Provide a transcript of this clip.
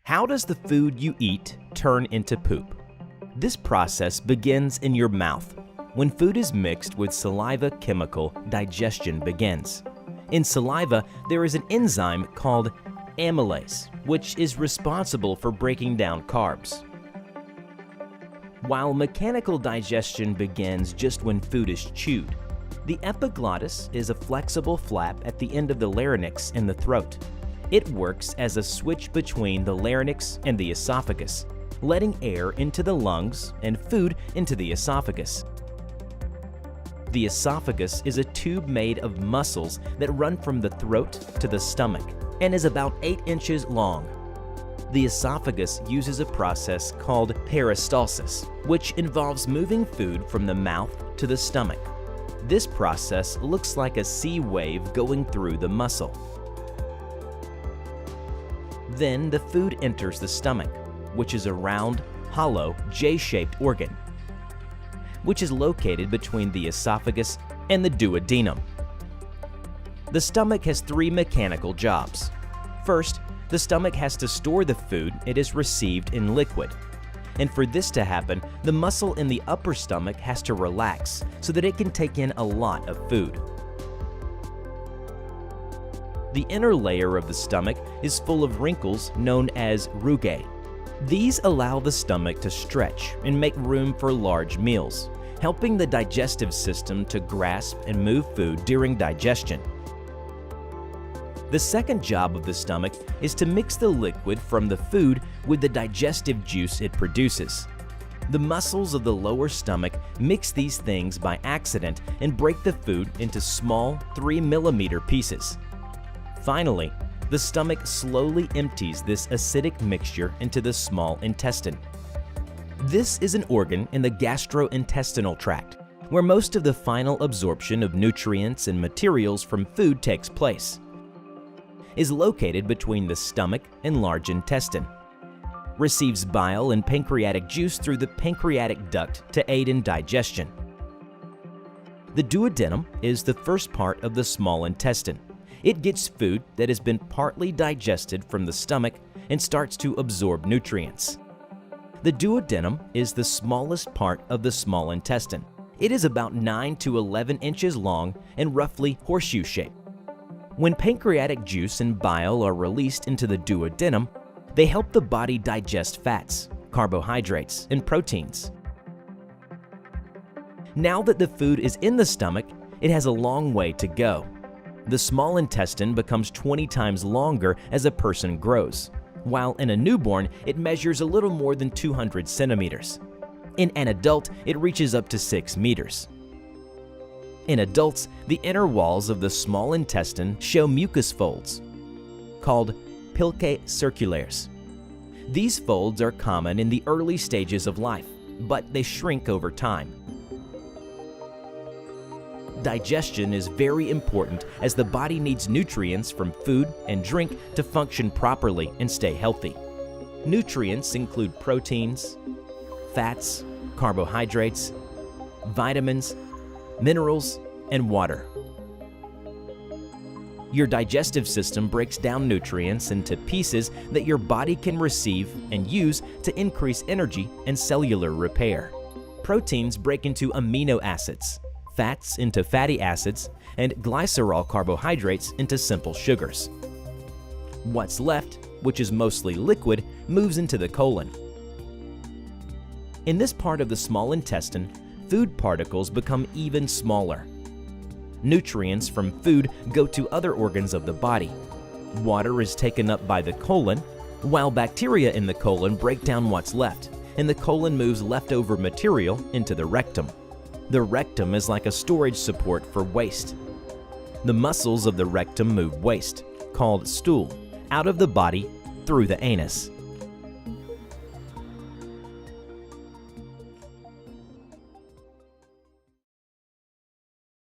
How does the food you eat turn into poop? This process begins in your mouth. When food is mixed with saliva chemical, digestion begins. In saliva, there is an enzyme called amylase, which is responsible for breaking down carbs. While mechanical digestion begins just when food is chewed, the epiglottis is a flexible flap at the end of the larynx in the throat. It works as a switch between the larynx and the esophagus, letting air into the lungs and food into the esophagus. The esophagus is a tube made of muscles that run from the throat to the stomach and is about 8 inches long. The esophagus uses a process called peristalsis, which involves moving food from the mouth to the stomach. This process looks like a sea wave going through the muscle. Then the food enters the stomach, which is a round, hollow, J-shaped organ, which is located between the esophagus and the duodenum. The stomach has 3 mechanical jobs. First, the stomach has to store the food it has received in liquid. And for this to happen, the muscle in the upper stomach has to relax so that it can take in a lot of food. The inner layer of the stomach is full of wrinkles known as rugae. These allow the stomach to stretch and make room for large meals, helping the digestive system to grasp and move food during digestion. The second job of the stomach is to mix the liquid from the food with the digestive juice it produces. The muscles of the lower stomach mix these things by accident and break the food into small 3-millimeter pieces. Finally, the stomach slowly empties this acidic mixture into the small intestine. This is an organ in the gastrointestinal tract, where most of the final absorption of nutrients and materials from food takes place. It is located between the stomach and large intestine. Receives bile and pancreatic juice through the pancreatic duct to aid in digestion. The duodenum is the first part of the small intestine. It gets food that has been partly digested from the stomach and starts to absorb nutrients. The duodenum is the smallest part of the small intestine. It is about 9 to 11 inches long and roughly horseshoe-shaped. When pancreatic juice and bile are released into the duodenum, they help the body digest fats, carbohydrates, and proteins. Now that the food is in the stomach, it has a long way to go. The small intestine becomes 20 times longer as a person grows, while in a newborn, it measures a little more than 200 centimeters. In an adult, it reaches up to 6 meters. In adults, the inner walls of the small intestine show mucus folds, called piliae circulares. These folds are common in the early stages of life, but they shrink over time. Digestion is very important as the body needs nutrients from food and drink to function properly and stay healthy. Nutrients include proteins, fats, carbohydrates, vitamins, minerals, and water. Your digestive system breaks down nutrients into pieces that your body can receive and use to increase energy and cellular repair. Proteins break into amino acids, fats into fatty acids, and glycerol carbohydrates into simple sugars. What's left, which is mostly liquid, moves into the colon. In this part of the small intestine, food particles become even smaller. Nutrients from food go to other organs of the body. Water is taken up by the colon, while bacteria in the colon break down what's left, and the colon moves leftover material into the rectum. The rectum is like a storage support for waste. The muscles of the rectum move waste, called stool, out of the body through the anus.